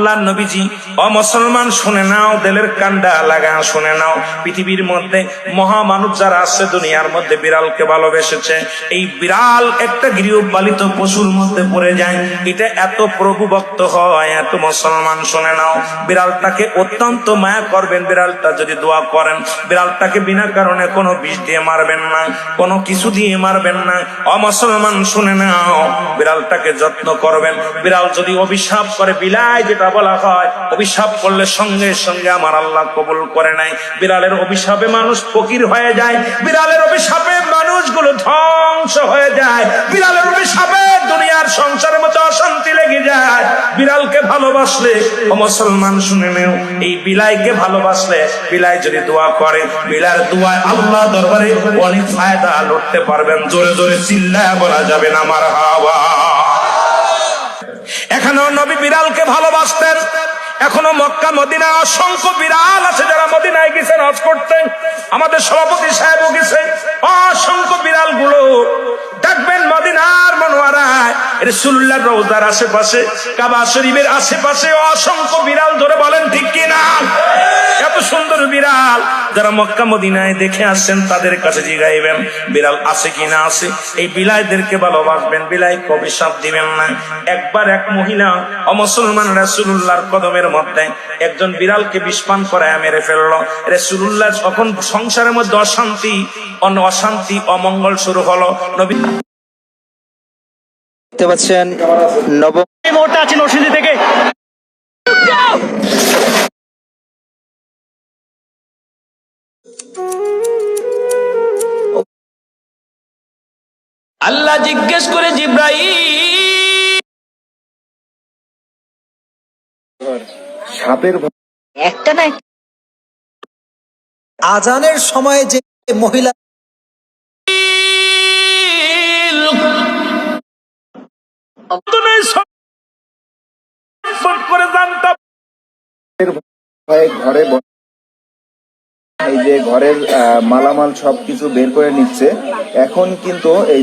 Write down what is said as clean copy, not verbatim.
আল্লাহর নবীজি ও মুসলমান শুনে নাও, দিলের কান্ডা লাগা শুনে নাও। পৃথিবীর মধ্যে মহামানব যারা আছে দুনিয়ার মধ্যে বিড়ালকে ভালোবেসেছে। এই বিড়াল একটা গৃহপালিত পশুর মধ্যে পড়ে যায়। এটা এত প্রভুভক্ত হয়, এত মুসলমান শুনে নাও, বিড়ালটাকে অত্যন্ত মায়া করবেন। বিড়ালটা যদি দোয়া করেন, বিড়ালটাকে বিনা কারণে কোনো বিষ দিয়ে মারবেন না, কোনো কিছু দিয়ে মারবেন না। ও মুসলমান শুনে নাও, বিড়ালটাকে যত্ন করবেন। বিড়াল যদি অভিশাপ করে, বিলাই যেটা বলা হয়, অভিশাপ করলে সঙ্গে সঙ্গে আমার আল্লাহ কবুল করে নাই। বিড়ালের অভিশাপে মানুষ ফকির হয়ে যায়, বিড়ালের অভিশাপে মানুষগুলো ধ্বংস হয়ে যায়, বিড়ালের অভিশাপে দুনিয়ার সংসারের মধ্যে অশান্তি লেগে যায়। বিড়ালকে ভালোবাসলে, ও মুসলমান শুনে নেও, এই বিলাইকে ভালোবাসলে, বিলাই যদি দোয়া করে, বিলার দোয়ায় আল্লাহ দরবারে অনেক ফায়দা লড়তে পারবেন। জোরে জোরে চিল্লায় বলা যাবে না মারহাবা। এখানেও নবী বিড়ালকে ভালোবাসতেন। এখনো মক্কা মদিনা অসংখ্য বিড়াল আছে যারা মদিনায় গেছেন হজ করতে। আমাদের সভাপতি সাহেবও গেছে। অসংখ্য বিড়াল গুলো দেখবেন মদিনার মনোয়ারায়, রাসূলুল্লাহর রওজার আশেপাশে, কাবা শরীফের আশেপাশে অসংখ্য বিড়াল ধরে বলেন ঠিক কিনা? এত সুন্দর বিড়াল যারা মক্কা মদিনায় দেখে আসছেন তাদের কাছে জিগাইবেন বিড়াল আছে কিনা আছে। এই বিলাইদেরকে ভালোবাসবেন, বিলাইকে অভিশাপ দিবেন না। একবার এক মহিলা অমুসলমান রাসূলুল্লাহর কদমের মধ্যে একজন বিড়ালকে বিষপান করায় মেরে ফেললো। রাসূলুল্লাহ যখন সংসারের মধ্যে অশান্তি অমঙ্গল শুরু হলো, নবী দেখতে পাচ্ছেন নবম মুহূর্তে আছেন নরসিংদী থেকে। আল্লাহ জিজ্ঞেস করে জিব্রাইল, সাপের একটা না আজানের সময় যে মহিলা করে জানতাম ঘরে এই যে ঘরের মালামাল সবকিছু বের করে নিচ্ছে। এখন কিন্তু এই